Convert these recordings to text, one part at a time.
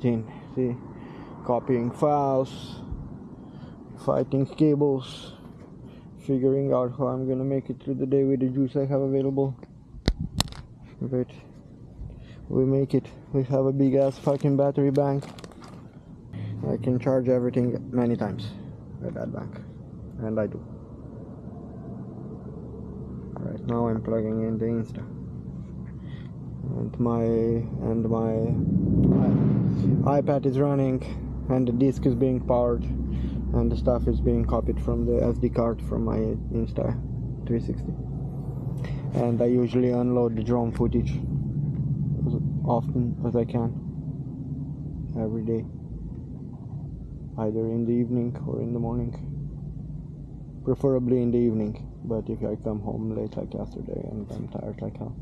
routine. See, copying files, fighting cables, figuring out how I'm gonna make it through the day with the juice I have available. But we make it. We have a big ass fucking battery bank. I can charge everything many times with that bank, and I do. Right now I'm plugging in the Insta, and my iPad is running, and the disk is being powered, and the stuff is being copied from the SD card from my Insta 360. And I usually unload the drone footage as often as I can, every day, either in the evening or in the morning, preferably in the evening. But if I come home late like yesterday and I'm tired like hell,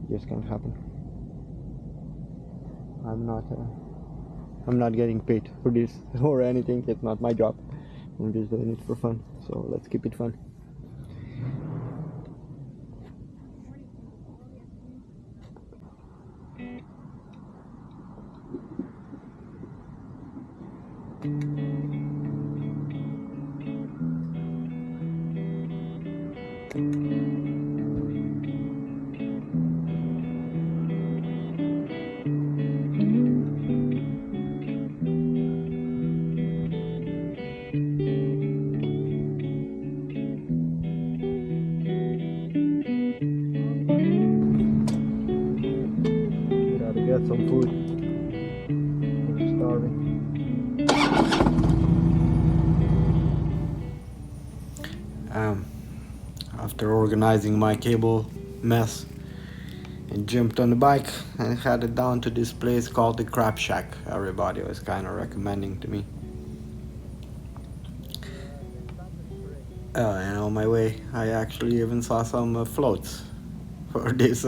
it just can't happen. I'm not getting paid for this or anything. It's not my job. I'm just doing it for fun, so let's keep it fun. Gotta get some food. I'm starving. After organizing my cable mess, I jumped on the bike and headed down to this place called the Crab Shack. Everybody was kind of recommending to me. And on my way, I actually even saw some floats for this.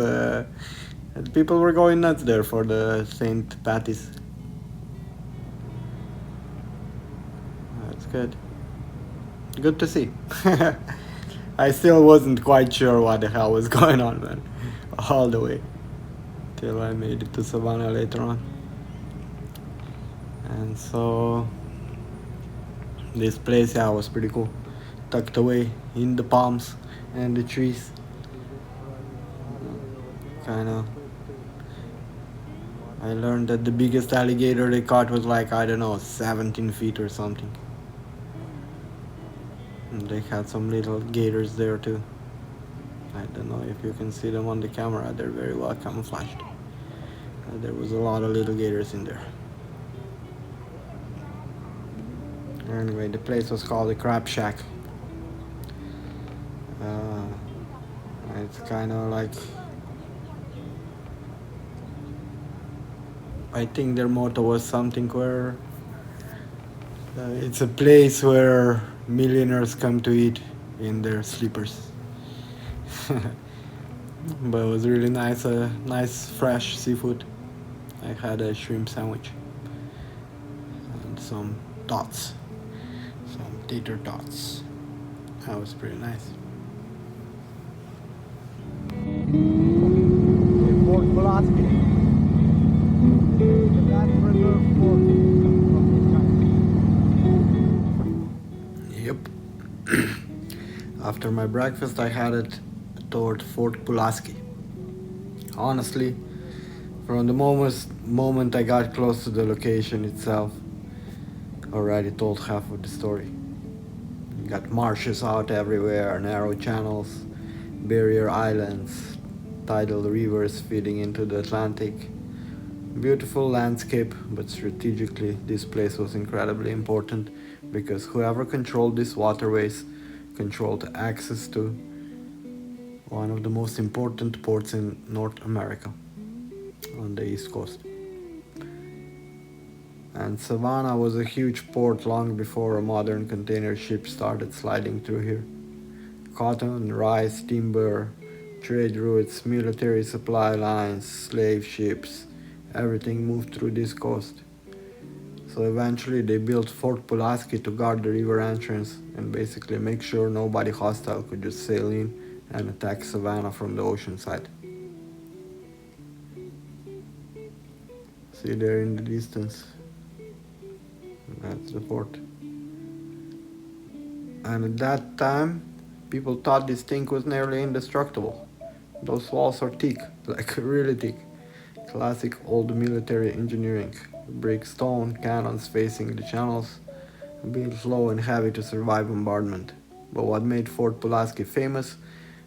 People were going nuts there for the St. Patty's. That's good. Good to see. I still wasn't quite sure what the hell was going on, man, all the way till I made it to Savannah later on. And so this place, yeah, was pretty cool, tucked away in the palms and the trees. I learned that the biggest alligator they caught was like, I don't know, 17 feet or something. And they had some little gators there too. I don't know if you can see them on the camera, they're very well camouflaged. There was a lot of little gators in there. Anyway, the place was called the Crab Shack. It's kind of like, I think their motto was something where it's a place where millionaires come to eat in their sleepers. But it was really nice, nice fresh seafood. I had a shrimp sandwich and some tots, some tater tots. That was pretty nice. Fort Pulaski. Yep. After my breakfast, I headed toward Fort Pulaski. Honestly, from the moment I got close to the location itself, already told half of the story. You got marshes out everywhere, narrow channels, barrier islands, tidal rivers feeding into the Atlantic. Beautiful landscape, but strategically this place was incredibly important because whoever controlled these waterways controlled access to one of the most important ports in North America, on the East Coast. And Savannah was a huge port long before a modern container ship started sliding through here. Cotton, rice, timber, trade routes, military supply lines, slave ships, everything moved through this coast. So eventually they built Fort Pulaski to guard the river entrance and basically make sure nobody hostile could just sail in and attack Savannah from the ocean side. See there in the distance. That's the fort. And at that time, people thought this thing was nearly indestructible. Those walls are thick, like really thick. Classic old military engineering. Brick stone cannons facing the channels, built low and heavy to survive bombardment. But what made Fort Pulaski famous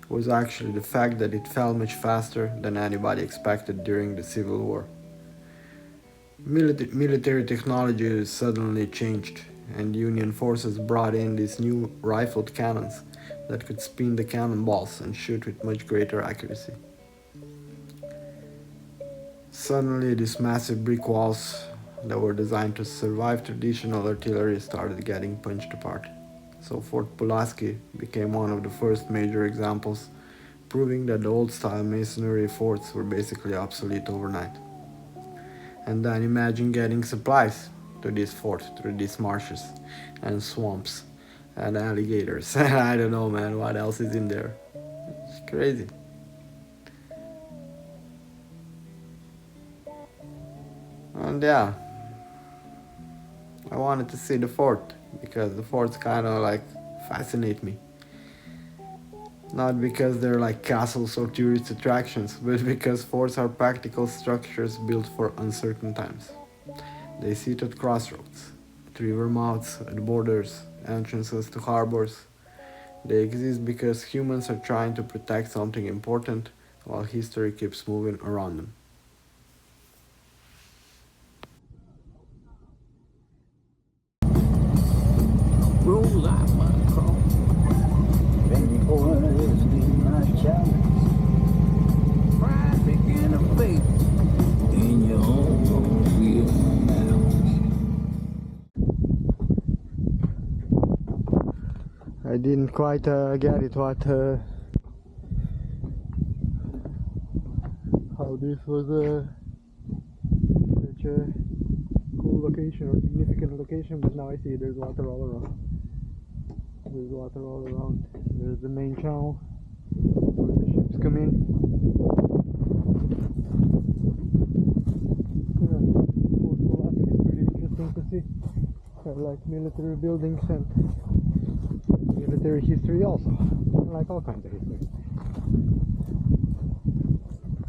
was actually the fact that it fell much faster than anybody expected during the Civil War. Military technology suddenly changed, and Union forces brought in these new rifled cannons that could spin the cannonballs and shoot with much greater accuracy. Suddenly, these massive brick walls that were designed to survive traditional artillery started getting punched apart. So Fort Pulaski became one of the first major examples, proving that the old-style masonry forts were basically obsolete overnight. And then imagine getting supplies to this fort through these marshes and swamps and alligators. I don't know, man, what else is in there. It's crazy. And yeah, I wanted to see the fort because the forts kind of like fascinate me. Not because they're like castles or tourist attractions, but because forts are practical structures built for uncertain times. They sit at crossroads, at river mouths, at borders, entrances to harbors. They exist because humans are trying to protect something important while history keeps moving around them. Roll out my car. Baby boy, this be my challenge. Pride begin to fade in your own real I didn't quite get it how this was such a cool location or significant location, but now I see there's water all around. There's water all around. There's the main channel where the ships come in. Yeah, Fort Pulaski is pretty interesting to see. I like military buildings and military history also. I like all kinds of history.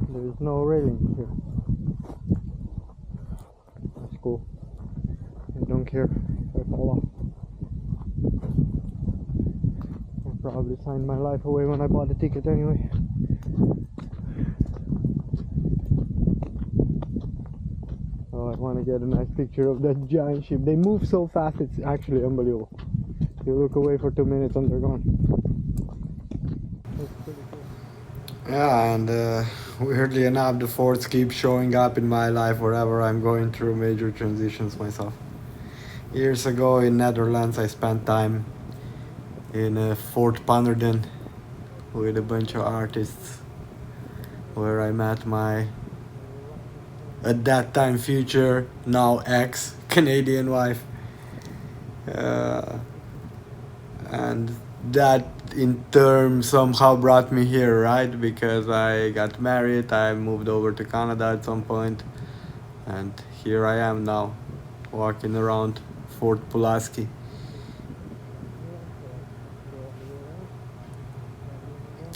There is no railing here. That's cool. I don't care if I fall off. I probably signed my life away when I bought the ticket anyway. Oh, I want to get a nice picture of that giant ship. They move so fast, it's actually unbelievable. You look away for 2 minutes and they're gone. That's pretty cool. Yeah, and weirdly enough, the forts keep showing up in my life wherever I'm going through major transitions myself. Years ago in Netherlands, I spent time in Fort Pannerden with a bunch of artists, where I met my, at that time, future, now ex Canadian wife. And that in turn somehow brought me here, right? Because I got married, I moved over to Canada at some point, and here I am now, walking around Fort Pulaski.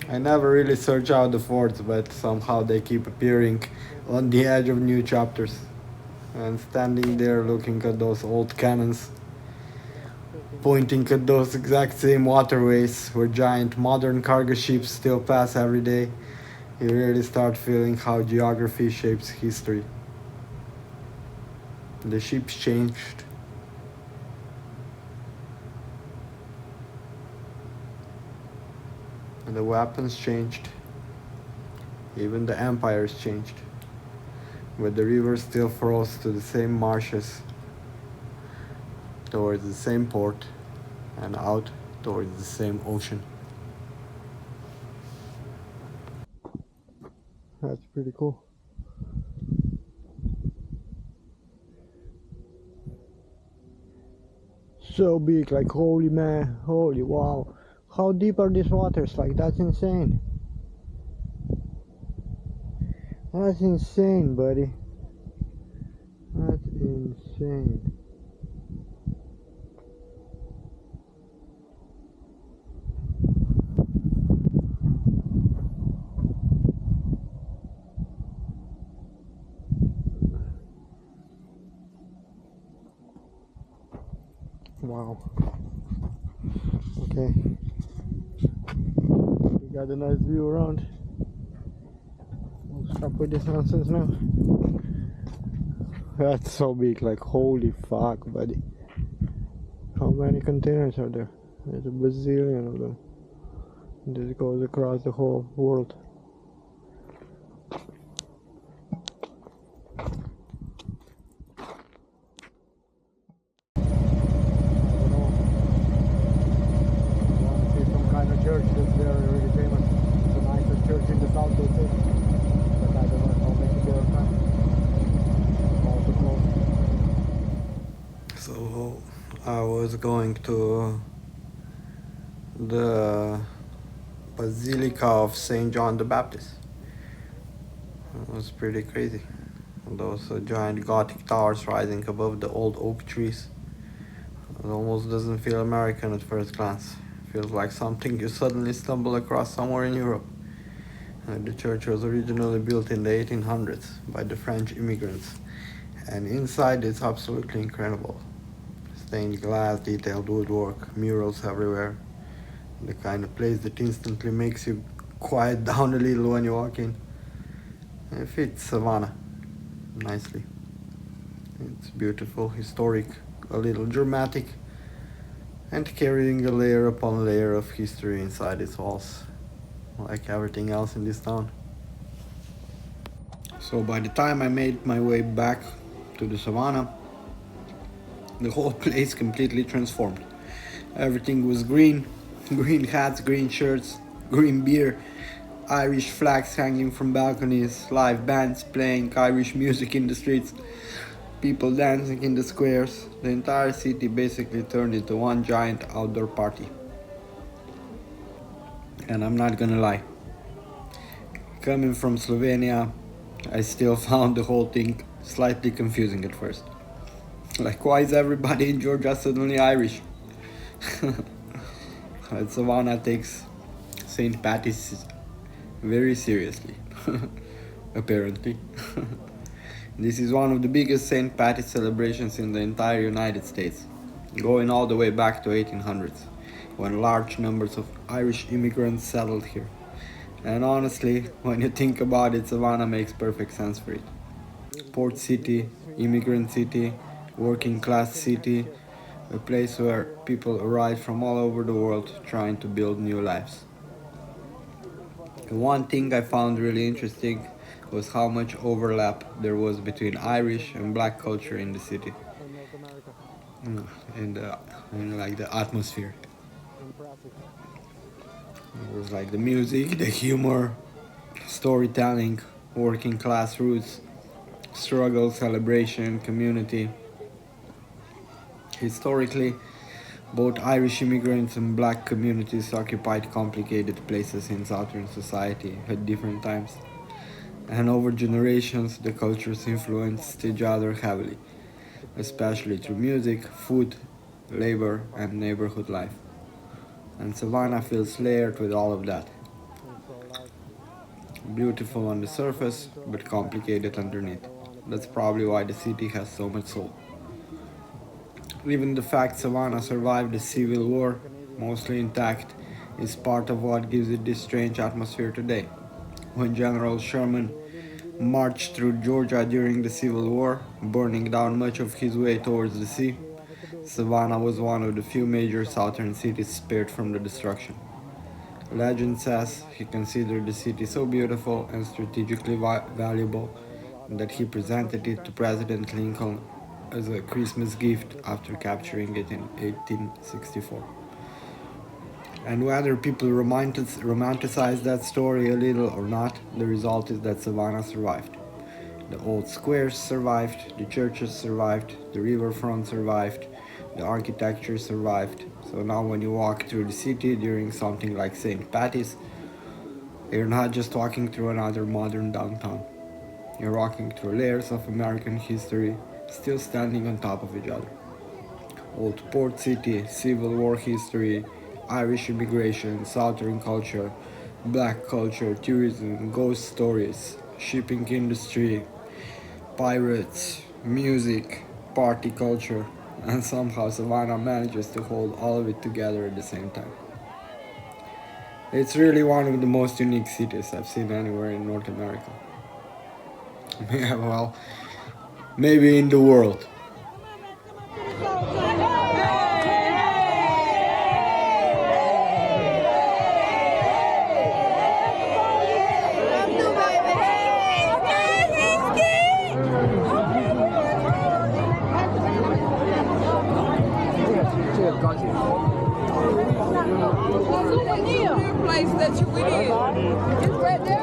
I never really search out the forts, but somehow they keep appearing on the edge of new chapters. And standing there looking at those old cannons, pointing at those exact same waterways where giant modern cargo ships still pass every day, you really start feeling how geography shapes history. The ships changed. And the weapons changed. Even the empires changed. But the river still flows to the same marshes, towards the same port, and out towards the same ocean. That's pretty cool. So big, like holy man, holy wow. How deep are these waters? Like, that's insane. That's insane, buddy. That's insane. Wow. Okay. We got a nice view around. We'll stop with this nonsense now. That's so big, like holy fuck, buddy. How many containers are there? There's a bazillion of them. This goes across the whole world. Church that's very really famous. It's the nicest church in the south, they say. But I don't know how many there are. So I was going to the Basilica of Saint John the Baptist. It was pretty crazy. Those giant Gothic towers rising above the old oak trees. It almost doesn't feel American at first glance. Feels like something you suddenly stumble across somewhere in Europe. The church was originally built in the 1800s by the French immigrants, and inside it's absolutely incredible. Stained glass, detailed woodwork, murals everywhere. The kind of place that instantly makes you quiet down a little when you walk in. It fits Savannah nicely. It's beautiful, historic, a little dramatic, and carrying a layer upon layer of history inside its walls, like everything else in this town. So by the time I made my way back to the Savannah, the whole place completely transformed. Everything was green, green hats, green shirts, green beer, Irish flags hanging from balconies, live bands playing Irish music in the streets, people dancing in the squares. The entire city basically turned into one giant outdoor party. And I'm not gonna lie, coming from Slovenia, I still found the whole thing slightly confusing at first. Like, why is everybody in Georgia suddenly Irish? And Savannah takes St. Patty's very seriously, apparently. This is one of the biggest St. Patty's celebrations in the entire United States, going all the way back to 1800s, when large numbers of Irish immigrants settled here. And honestly, when you think about it, Savannah makes perfect sense for it. Port city, immigrant city, working class city, a place where people arrive from all over the world trying to build new lives. One thing I found really interesting was how much overlap there was between Irish and black culture in the city. In like the atmosphere. It was like the music, the humor, storytelling, working class roots, struggle, celebration, community. Historically, both Irish immigrants and black communities occupied complicated places in Southern society at different times. And over generations, the cultures influenced each other heavily, especially through music, food, labor, and neighborhood life. And Savannah feels layered with all of that. Beautiful on the surface, but complicated underneath. That's probably why the city has so much soul. Even the fact Savannah survived the Civil War, mostly intact, is part of what gives it this strange atmosphere today. When General Sherman marched through Georgia during the Civil War, burning down much of his way towards the sea, Savannah was one of the few major southern cities spared from the destruction. Legend says he considered the city so beautiful and strategically valuable that he presented it to President Lincoln as a Christmas gift after capturing it in 1864. And whether people romanticize that story a little or not, the result is that Savannah survived. The old squares survived, the churches survived, the riverfront survived, the architecture survived. So now when you walk through the city during something like St. Patty's, you're not just walking through another modern downtown. You're walking through layers of American history still standing on top of each other. Old port city, Civil War history, Irish immigration, Southern culture, black culture, tourism, ghost stories, shipping industry, pirates, music, party culture, and somehow Savannah manages to hold all of it together at the same time. It's really one of the most unique cities I've seen anywhere in North America. Yeah, well, maybe in the world. Place that you went in. It's right there.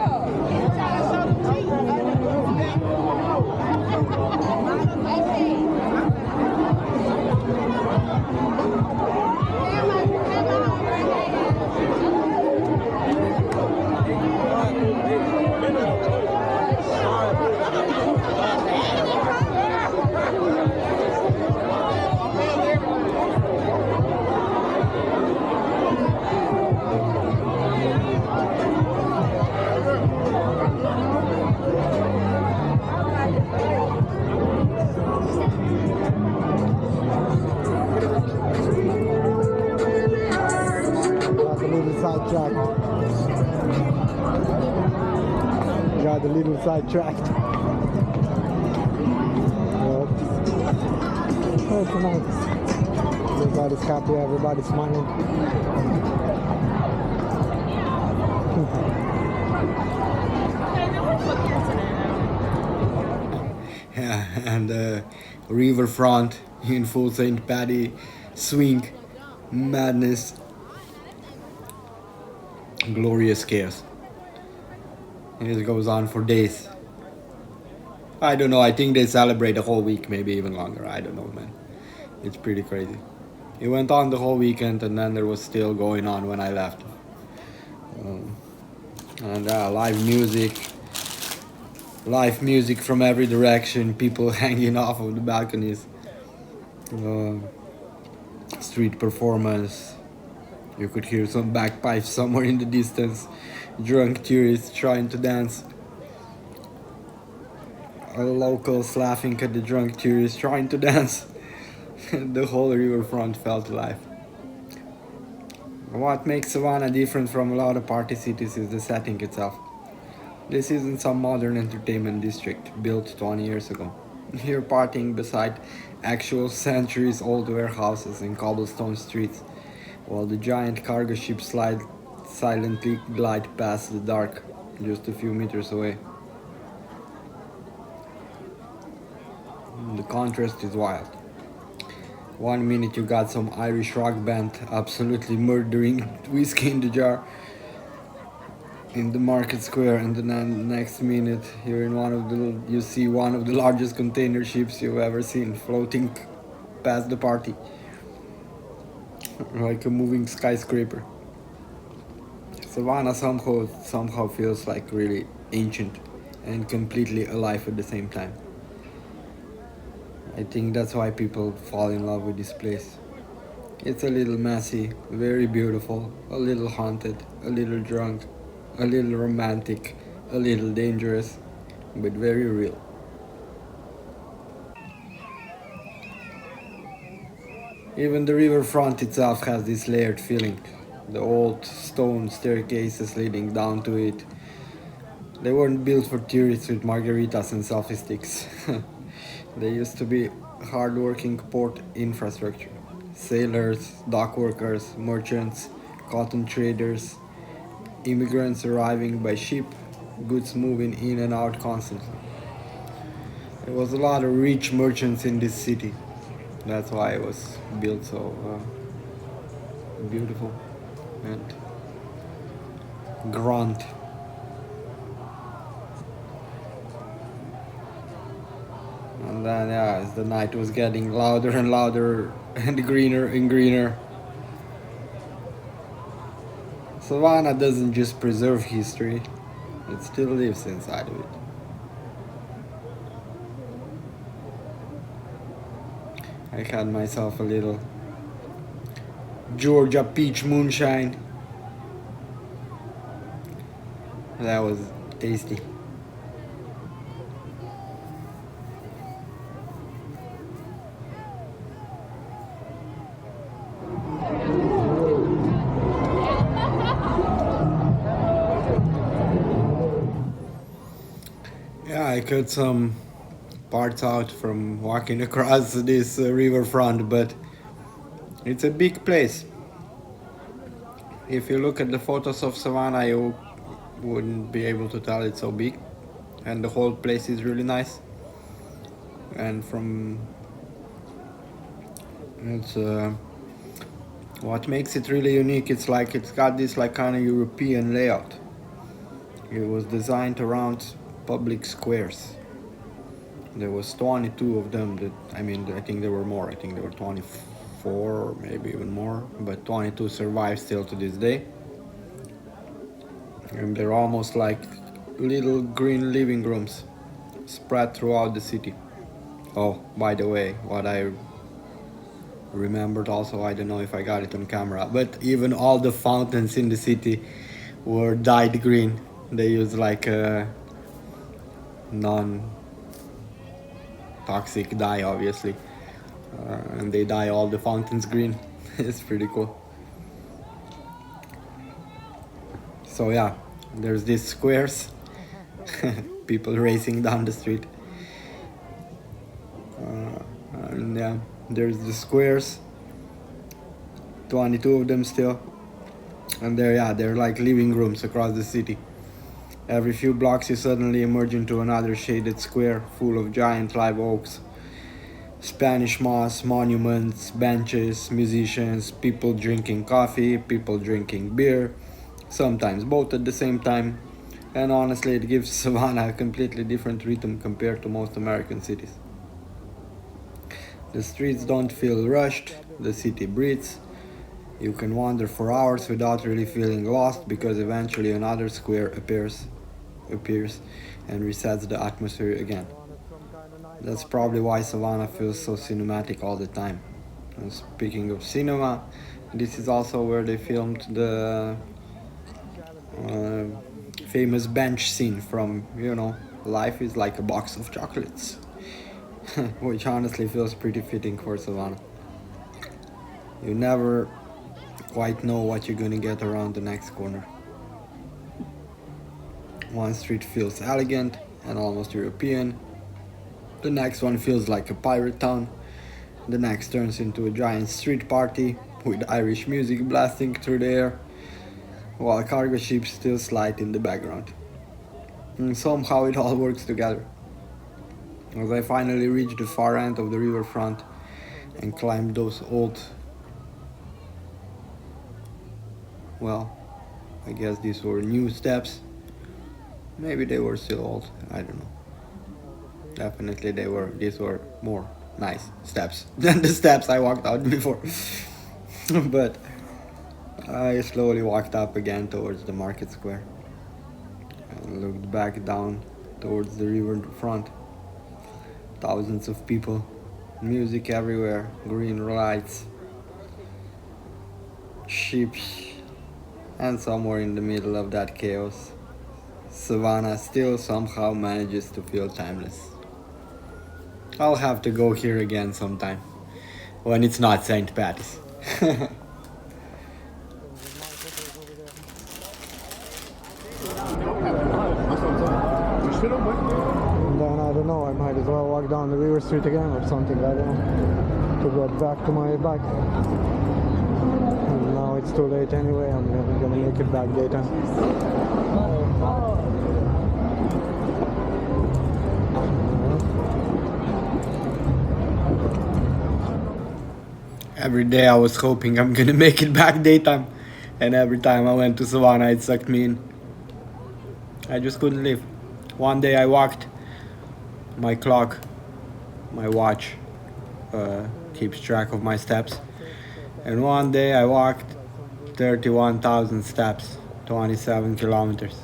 Got a little sidetracked. Oh, it's nice. Everybody's happy, everybody's smiling. Yeah, and riverfront in full St. Patty swing, madness, glorious chaos. And it goes on for days. I don't know, I think they celebrate the whole week, maybe even longer. I don't know, man. It's pretty crazy. It went on the whole weekend, and then there was still going on when I left. And live music from every direction, people hanging off of the balconies, street performance. You could hear some bagpipes somewhere in the distance, drunk tourists trying to dance, locals laughing at the drunk tourists trying to dance. The whole riverfront felt alive. What makes Savannah different from a lot of party cities is the setting itself. This isn't some modern entertainment district built 20 years ago. You're partying beside actual centuries-old warehouses and cobblestone streets, while the giant cargo ships silently glide past the dark, just a few meters away. The contrast is wild. One minute you got some Irish rock band absolutely murdering whiskey in the jar in the market square, and then the next minute you see one of the largest container ships you've ever seen floating past the party like a moving skyscraper. Savannah somehow feels like really ancient and completely alive at the same time. I think that's why people fall in love with this place. It's a little messy, very beautiful, a little haunted, a little drunk, a little romantic, a little dangerous, but very real. Even the riverfront itself has this layered feeling. The old stone staircases leading down to it. They weren't built for tourists with margaritas and selfie sticks. They used to be hard-working port infrastructure. Sailors, dock workers, merchants, cotton traders, immigrants arriving by ship, goods moving in and out constantly. There was a lot of rich merchants in this city. That's why it was built so beautiful and grand. And then, yeah, as the night was getting louder and louder and greener and greener, Savannah doesn't just preserve history, it still lives inside of it. I had myself a little Georgia peach moonshine. That was tasty. Yeah, I cut some parts out from walking across this riverfront, but it's a big place. If you look at the photos of Savannah, you wouldn't be able to tell it's so big, and the whole place is really nice. And from it's what makes it really unique. It's like it's got this like kind of European layout. It was designed around public squares. There was 22 of them. I think there were more. I think there were 24, maybe even more. But 22 survive still to this day. And they're almost like little green living rooms spread throughout the city. Oh, by the way, what I remembered also, I don't know if I got it on camera, but even all the fountains in the city were dyed green. They used like a non-toxic dye, obviously, and they dye all the fountains green. It's pretty cool. So yeah, there's these squares, people racing down the street, and yeah, there's the squares, 22 of them still, and they're like living rooms across the city. Every few blocks you suddenly emerge into another shaded square full of giant live oaks, Spanish moss, monuments, benches, musicians, people drinking coffee, people drinking beer, sometimes both at the same time. And honestly, it gives Savannah a completely different rhythm compared to most American cities. The streets don't feel rushed, the city breathes. You can wander for hours without really feeling lost because eventually another square appears and resets the atmosphere again. That's probably why Savannah feels so cinematic all the time. And speaking of cinema, this is also where they filmed the famous bench scene from, Life is Like a Box of Chocolates, which honestly feels pretty fitting for Savannah. You never quite know what you're gonna get around the next corner. One street feels elegant and almost European. The next one feels like a pirate town. The next turns into a giant street party with Irish music blasting through the air, while cargo ships still slide in the background. And somehow it all works together. As I finally reached the far end of the riverfront and climbed those old, I guess these were new steps. Maybe they were still old, I don't know. Definitely these were more nice steps than the steps I walked out before. But I slowly walked up again towards the market square and looked back down towards the riverfront. Thousands of people, music everywhere, green lights, ships, and somewhere in the middle of that chaos, Savannah still somehow manages to feel timeless. I'll have to go here again sometime, when it's not St. Patty's. Then I don't know, I might as well walk down the river street again or something, I don't know, to get back to my bike. And now it's too late anyway, I'm never gonna make it back daytime. Every day I was hoping I'm gonna make it back daytime, and every time I went to Savannah it sucked me in. I just couldn't leave. One day I walked, my clock, my watch keeps track of my steps, and one day I walked 31,000 steps, 27 kilometers.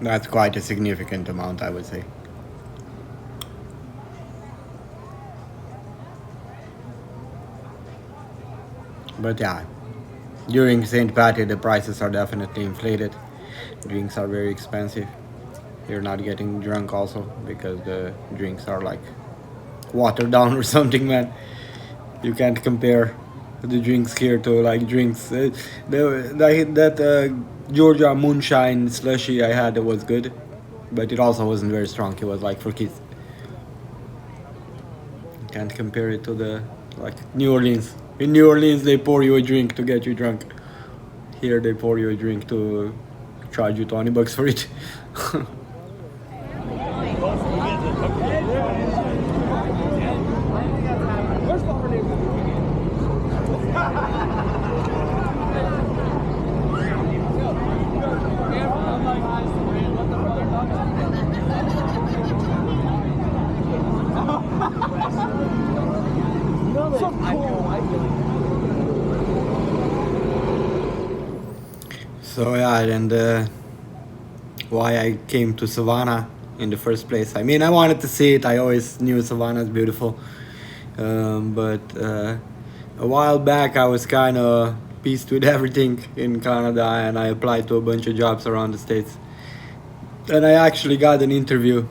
That's quite a significant amount, I would say. But yeah, during St. Patty the prices are definitely inflated. Drinks are very expensive. You're not getting drunk also because the drinks are like watered down or something, man. You can't compare the drinks here to like drinks. That Georgia moonshine slushy I had, it was good, but it also wasn't very strong. It was like for kids. You can't compare it to the like New Orleans. In New Orleans, they pour you a drink to get you drunk. Here, they pour you a drink to charge you $20 for it. So yeah, and why I came to Savannah in the first place. I mean, I wanted to see it. I always knew Savannah is beautiful, but a while back I was kind of pieced with everything in Canada, and I applied to a bunch of jobs around the states. And I actually got an interview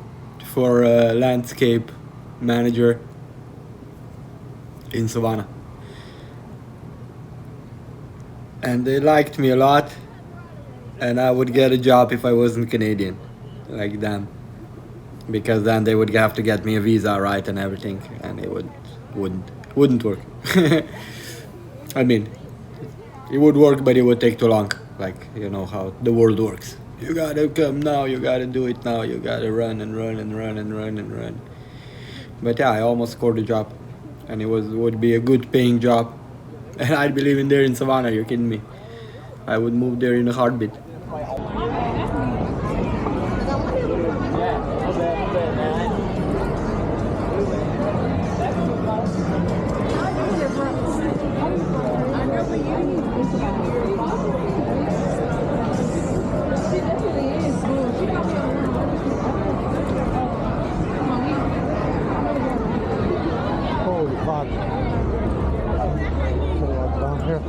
for a landscape manager in Savannah, and they liked me a lot. And I would get a job if I wasn't Canadian, like them, because then they would have to get me a visa, right, and everything, and it wouldn't work. I mean, it would work, but it would take too long. Like, you know how the world works. You gotta come now. You gotta do it now. You gotta run and run and run and run and run. But yeah, I almost scored a job, and it would be a good paying job, and I'd be living there in Savannah. You're kidding me? I would move there in a heartbeat. Holy fuck. So what's down here?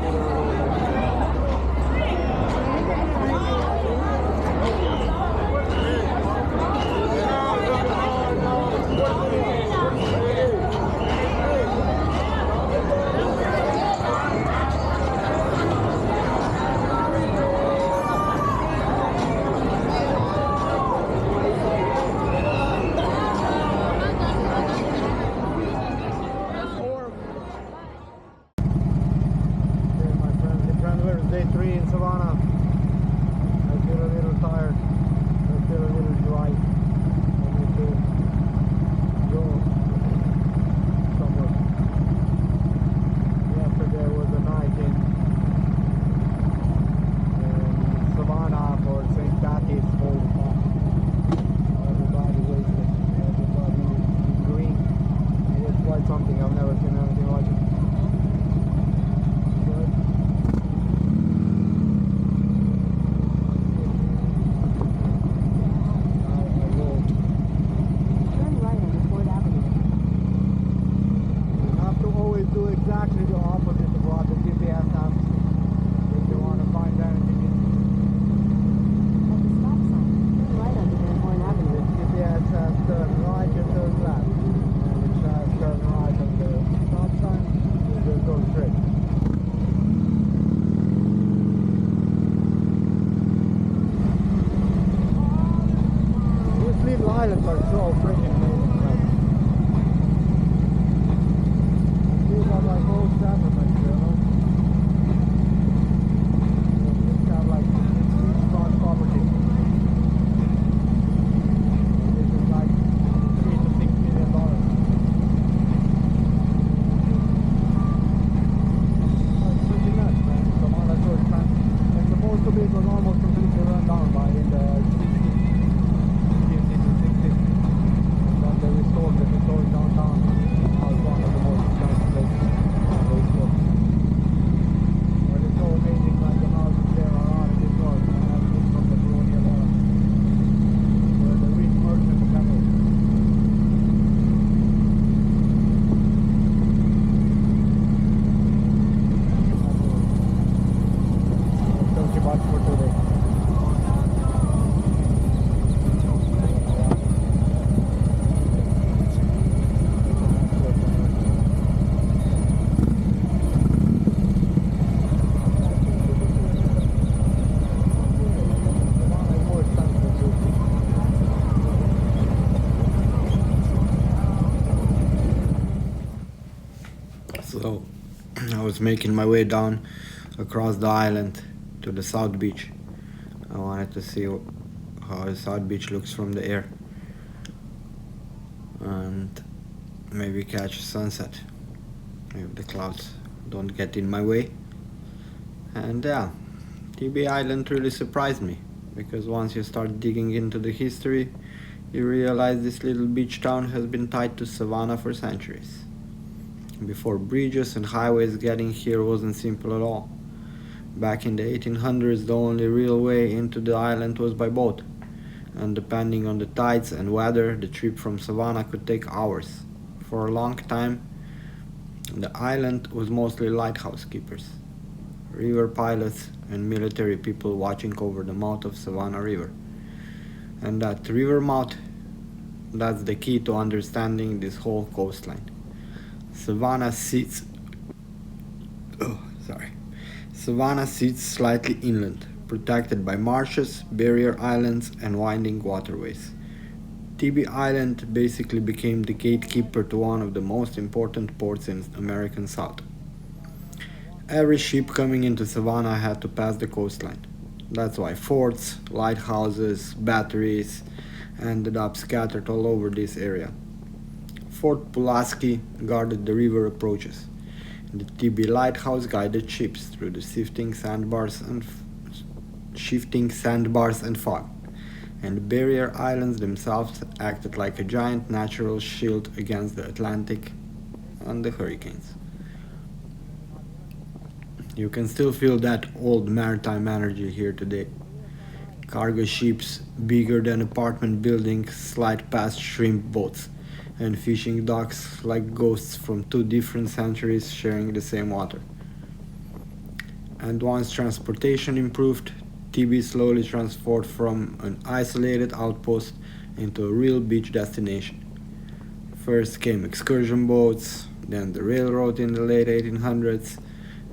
Day 3 in Savannah. I feel a little tired. I feel a little dry. I need to go somewhere. Yesterday was a night in Savannah for St. Patty's. Holy fuck. Everybody wasted. Everybody green. It was quite something. I've never seen anything like it. Exactly the opposite of what the GPS has if you want to find anything. At the stop sign, turn right onto Van Horn Avenue. The GPS says turn right and turn left, and it says turn right on the stop sign, you just go straight. These little islands are so freaking amazing. Like old settlements, you know. It's got like beachfront property. This is like $3 to $6 million. That's pretty nuts, man. Savannah George, man. It's supposed to be, it was almost completely run down by in the 60s, 50s and 60s. And then they restored it, restored downtown. Now it's one of the most expensive places. But it's so amazing, like the houses there are out of this world, and everything from the colonial era, where the rich merchants come in. much for today. So I was making my way down across the island to the south beach. I wanted to see how the south beach looks from the air and maybe catch a sunset if the clouds don't get in my way. And yeah, Tybee Island really surprised me because once you start digging into the history, you realize this little beach town has been tied to Savannah for centuries. Before bridges and highways, getting here wasn't simple at all. Back in the 1800s, the only real way into the island was by boat, and depending on the tides and weather, the trip from Savannah could take hours. For a long time, the island was mostly lighthouse keepers, river pilots, and military people watching over the mouth of Savannah River. And that river mouth, that's the key to understanding this whole coastline. Savannah sits slightly inland, protected by marshes, barrier islands, and winding waterways. Tybee Island basically became the gatekeeper to one of the most important ports in American South. Every ship coming into Savannah had to pass the coastline. That's why forts, lighthouses, batteries ended up scattered all over this area. Fort Pulaski guarded the river approaches. The Tybee Lighthouse guided ships through the shifting sandbars and fog, and the barrier islands themselves acted like a giant natural shield against the Atlantic and the hurricanes. You can still feel that old maritime energy here today. Cargo ships bigger than apartment buildings slide past shrimp boats, and fishing docks like ghosts from two different centuries sharing the same water. And once transportation improved, Tybee slowly transformed from an isolated outpost into a real beach destination. First came excursion boats, then the railroad in the late 1800s,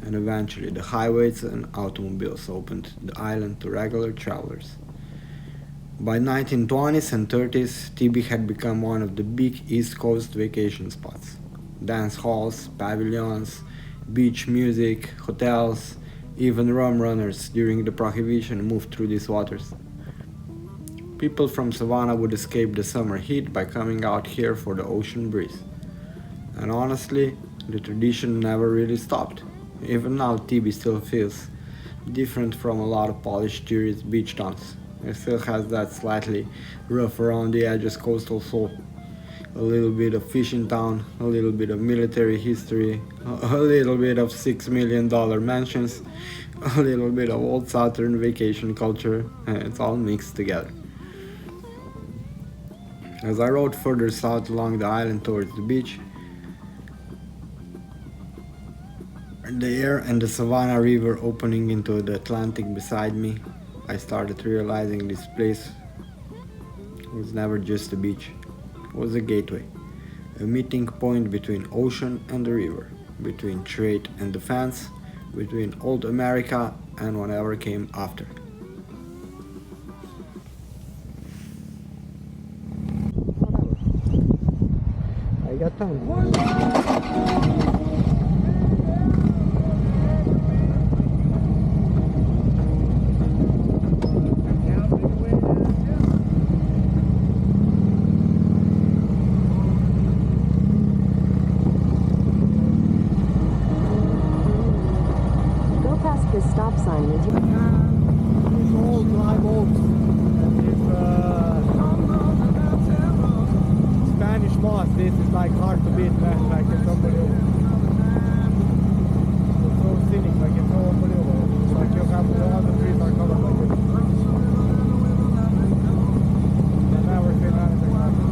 and eventually the highways and automobiles opened the island to regular travelers. By 1920s and 30s, Tybee had become one of the big East Coast vacation spots. Dance halls, pavilions, beach music, hotels, even rum runners during the Prohibition moved through these waters. People from Savannah would escape the summer heat by coming out here for the ocean breeze. And honestly, the tradition never really stopped. Even now, Tybee still feels different from a lot of polished tourist beach towns. It still has that slightly rough around the edges coastal soul. A little bit of fishing town, a little bit of military history, a little bit of $6 million mansions, a little bit of old southern vacation culture, and it's all mixed together. As I rode further south along the island towards the beach, the air and the Savannah River opening into the Atlantic beside me, I started realizing this place was never just a beach. It was a gateway, a meeting point between ocean and the river, between trade and defense, between old America and whatever came after. I got time. Go past this stop sign, would you? These old dry boats and this Spanish moss, this is like hard to beat, man. Like it's unbelievable. It's so scenic, like it's so unbelievable. Like you have all the trees are covered like this. I've never seen anything like it.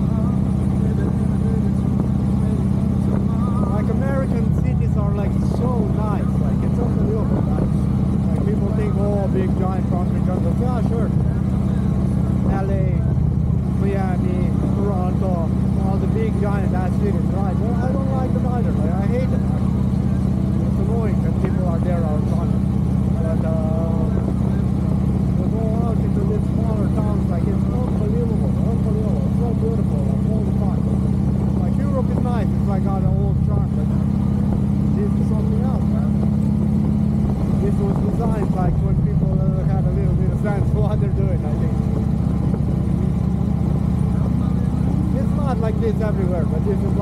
Like American cities are like so nice, like it's unbelievable nice. Like people think, oh, big giant giant concrete jungles. Yeah, sure. LA, Miami, Toronto, all the big giant ass cities, right? Well, I don't like them either. Like, I hate them. It's annoying that people are there all the time. But to go out into these smaller towns, like it's unbelievable. It's so beautiful all the time. Like Europe is nice. It's like got an old charm, but this is something else, man. This was designed like when people had a little bit of sense for what they're doing, I think. It's not like this everywhere, but this is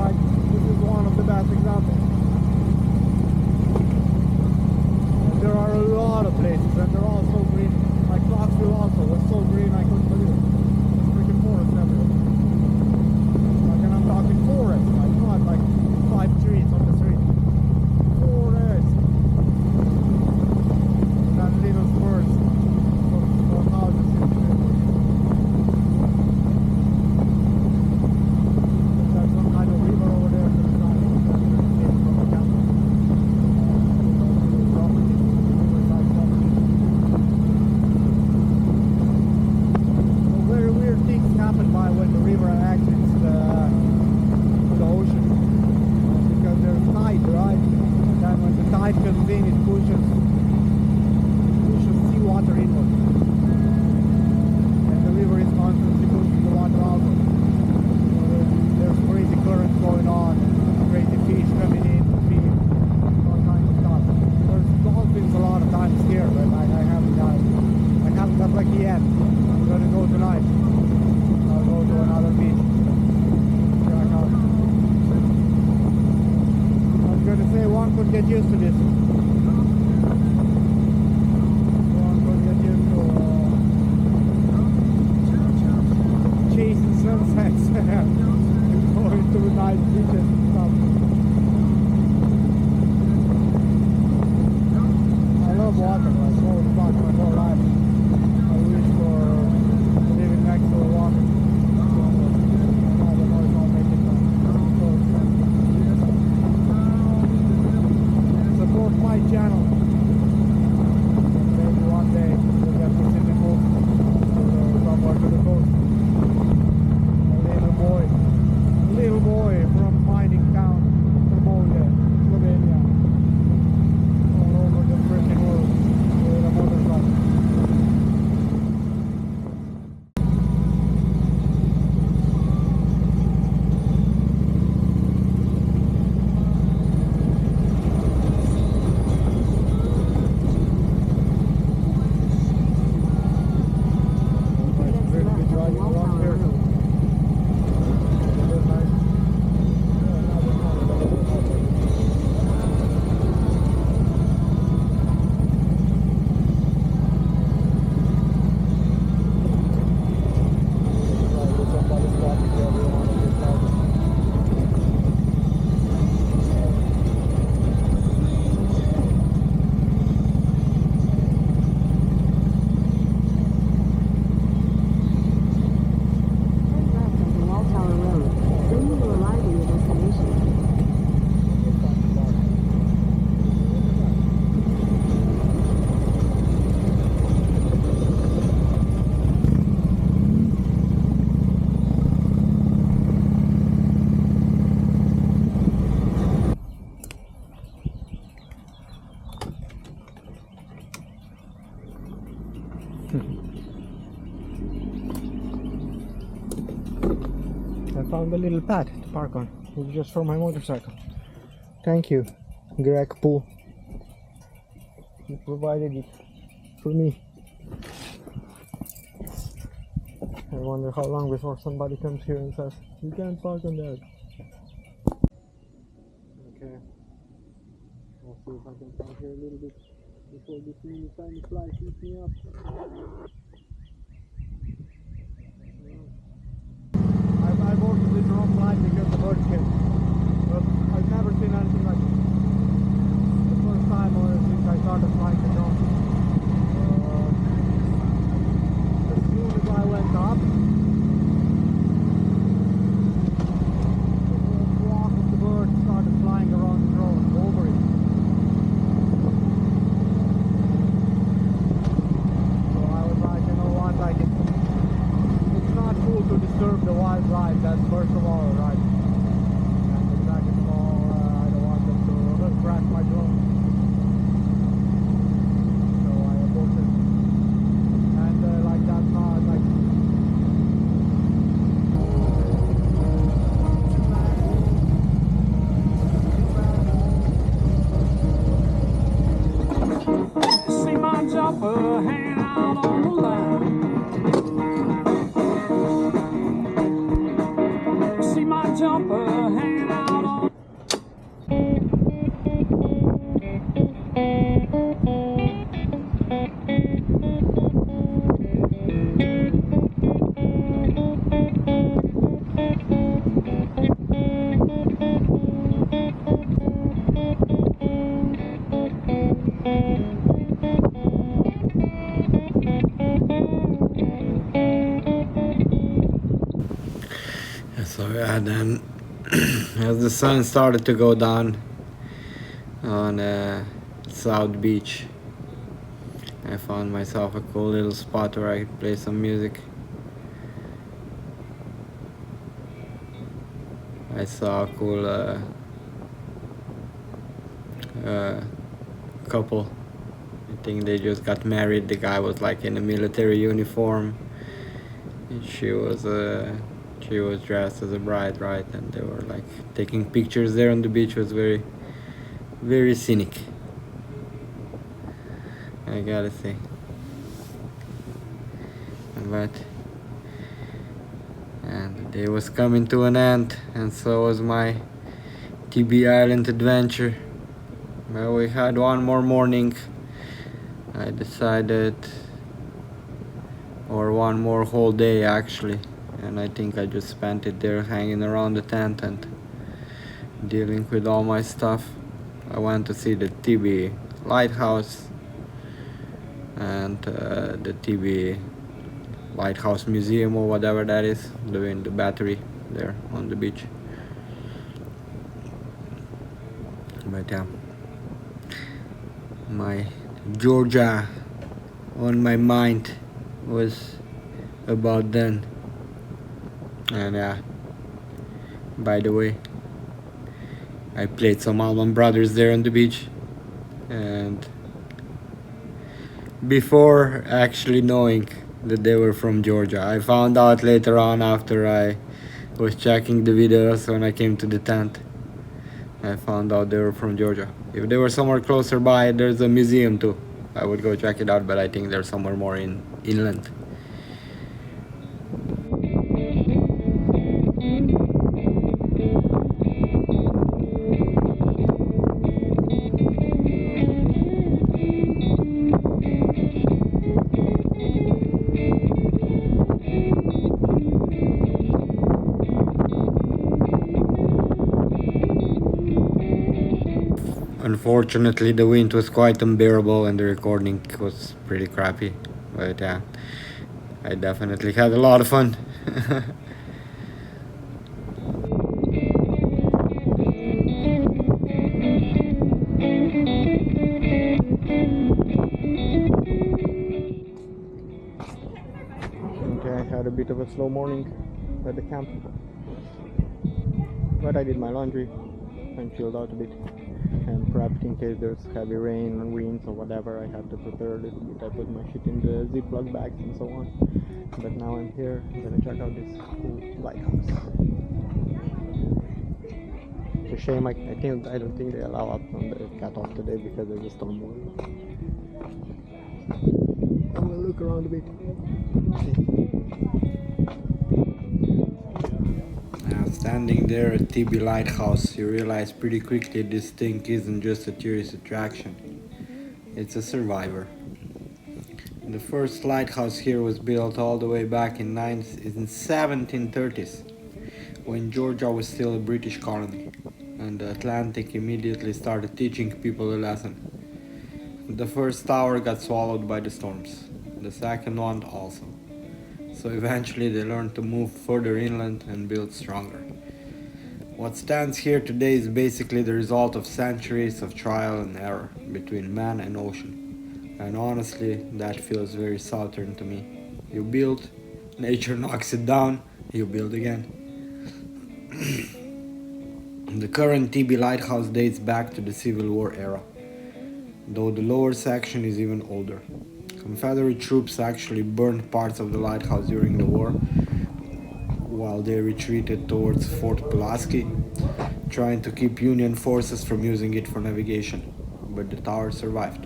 one of the best examples. And there are a lot of places, and they're all so green. Like Clarksville also was so green, I couldn't believe it. There's freaking forest everywhere. Like, and I'm talking forest, like not like 5 trees on the street. Forest. That little spurs of houses in between. There's some kind of river over there to the side. Came from a camp. Property. Riverside property. So very weird things happen by when the river exits the ocean. Because there's tide, right? And then when the tide comes in, it pushes seawater inward. And the river is constantly pushing the water outward. So there's crazy currents going on, crazy fish coming in to feed, all kinds of stuff. There's dolphins a lot of times here, but I haven't got lucky yet. I'm gonna go tonight. I'll go to another beach. Check out. I was gonna say one could get used to this. Chasing sunsets going to nice beaches and stuff. I love water, like so much my whole life. I wish for living next to the water. I don't know if I'll make it support my channel. Maybe one day we'll get to see the coast somewhere to the coast. Little boy from mining town, Slovenia, all over the freaking world with a motorcycle. I found a little pad to park on. It's just for my motorcycle. Thank you, Greg Pool. He provided it for me. I wonder how long before somebody comes here and says, you can't park on that. Okay. I'll see if I can park here a little bit before this little tiny fly keeps me up. I boarded the drone flight because the birds came, but I've never seen anything like it. The first time since I started flying the drone. As soon as I went up, the whole flock of the birds started flying around the drone, over it. So So yeah, then as the sun started to go down on South Beach, I found myself a cool little spot where I could play some music. I saw a cool couple. I think they just got married. The guy was like in a military uniform. And she was dressed as a bride, right? And they were like taking pictures there on the beach. It was very, very scenic, I gotta say. But and the day was coming to an end, and so was my Tybee Island adventure. Well, we had one more morning. I decided, or one more whole day actually, and I think I just spent it there hanging around the tent and dealing with all my stuff. I went to see the Tybee Lighthouse and the Tybee Lighthouse Museum or whatever that is, doing the battery there on the beach. But yeah, my Georgia on my mind was about done. And yeah, by the way, I played some Allman Brothers there on the beach, and before actually knowing that they were from Georgia, I found out later on after I was checking the videos when I came to the tent. I found out they were from Georgia. If they were somewhere closer by, there's a museum too. I would go check it out, but I think they're somewhere more inland. Unfortunately, the wind was quite unbearable and the recording was pretty crappy. But yeah, I definitely had a lot of fun. Okay, I had a bit of a slow morning at the camp, but I did my laundry and chilled out a bit and prepped in case there's heavy rain or winds or whatever. I have to prepare a little bit. I put my shit in the Ziploc bags and so on. But now I'm here. I'm gonna check out this cool lighthouse. It's a shame I don't think they allow up on the cutoff today because there's a storm warning. I'm gonna look around a bit. Now, standing there at Tybee Lighthouse, you realize pretty quickly this thing isn't just a tourist attraction. It's a survivor. The first lighthouse here was built all the way back in 1730s, when Georgia was still a British colony, and the Atlantic immediately started teaching people a lesson. The first tower got swallowed by the storms, the second one also. So eventually they learned to move further inland and build stronger. What stands here today is basically the result of centuries of trial and error between man and ocean. And honestly, that feels very southern to me. You build, nature knocks it down, you build again. The current Tybee Lighthouse dates back to the Civil War era, though the lower section is even older. Confederate troops actually burned parts of the lighthouse during the war while they retreated towards Fort Pulaski, trying to keep Union forces from using it for navigation, but the tower survived.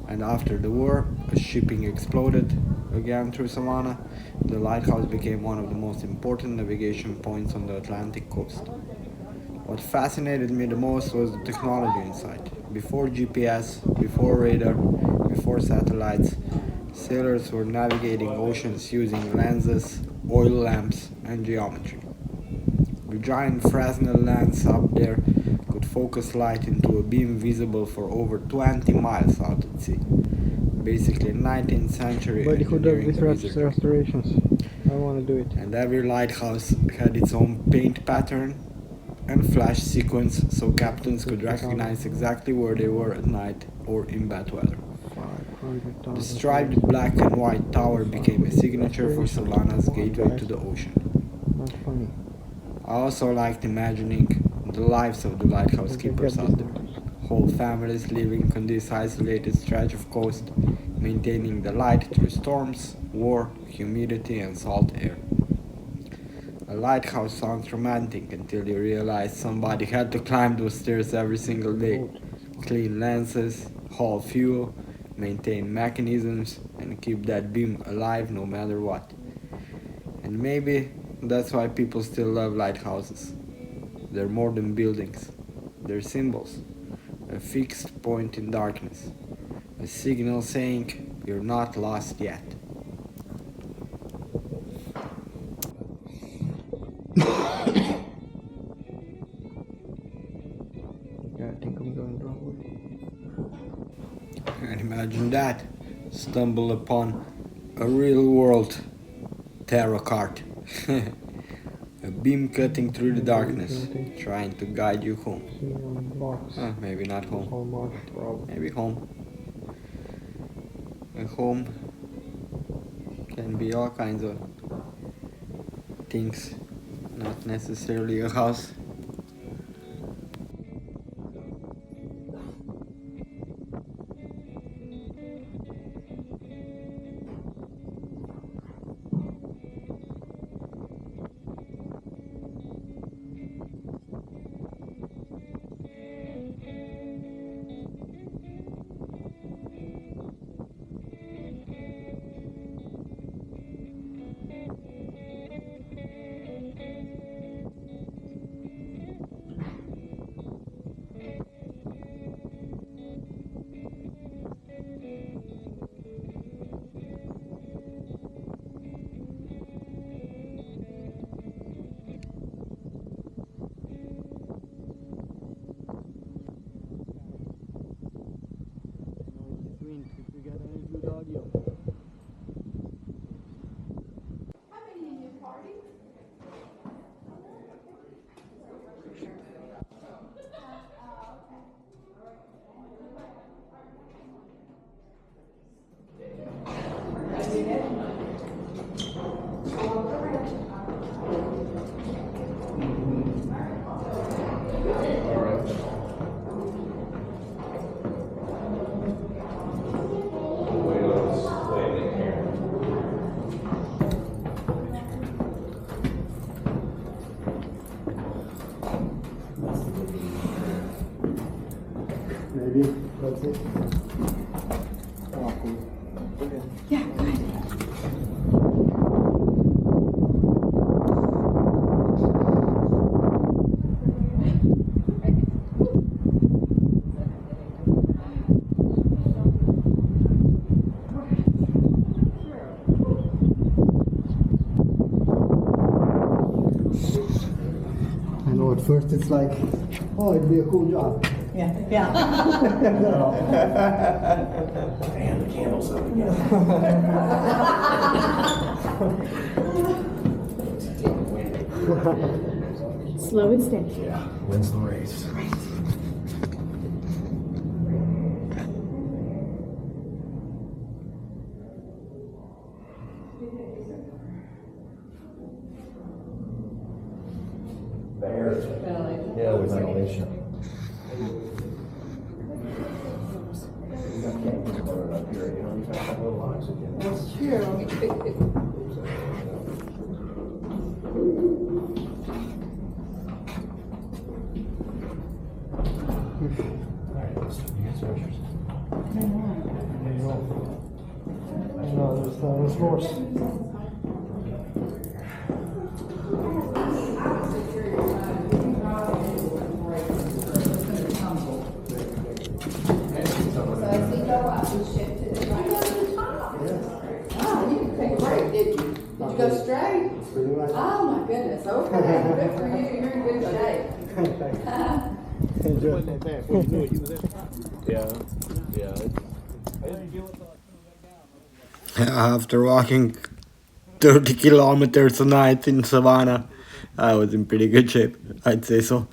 And after the war, as shipping exploded again through Savannah, the lighthouse became one of the most important navigation points on the Atlantic coast. What fascinated me the most was the technology inside. Before GPS, before radar, before satellites, sailors were navigating oceans using lenses, oil lamps, and geometry. The giant Fresnel lens up there could focus light into a beam visible for over 20 miles out at sea. Basically 19th century But who does engineering these restorations? I want to do it. And every lighthouse had its own paint pattern and flash sequence so captains could recognize exactly where they were at night or in bad weather. 500,000. The striped black and white tower became a signature for Savannah's gateway to the ocean. Not funny. I also liked imagining the lives of the lighthouse keepers out there. Whole families living on this isolated stretch of coast, maintaining the light through storms, war, humidity, and salt air. A lighthouse sounds romantic until you realize somebody had to climb those stairs every single day, clean lenses, haul fuel, maintain mechanisms, and keep that beam alive no matter what. And maybe that's why people still love lighthouses. They're more than buildings. They're symbols. A fixed point in darkness. A signal saying you're not lost yet. Yeah, I think I'm going the wrong way. And imagine that. Stumble upon a real world tarot card. A beam cutting through the darkness, trying to guide you home. Here on blocks. Maybe not home. Hallmark, probably. Maybe home. A home can be all kinds of things, not necessarily a house. Maybe that's it. Oh, cool. Brilliant. Yeah, good. I know at first it's like, oh, it'd be a cool job. Yeah, yeah. And the candles up again. Slow and steady. Yeah, wins the race. Bears. Yeah, with ventilation. You got candles burning up here, you know, you got a little oxygen. That's true. Alright, let's do these pictures. There you go. No, there's horse. Oh, you didn't take a break, did you? Did you go straight? Pretty much. Oh, my goodness, okay, good for you, you're in good shape. Yeah. After walking 30 kilometers a night in Savannah. I was in pretty good shape, I'd say so.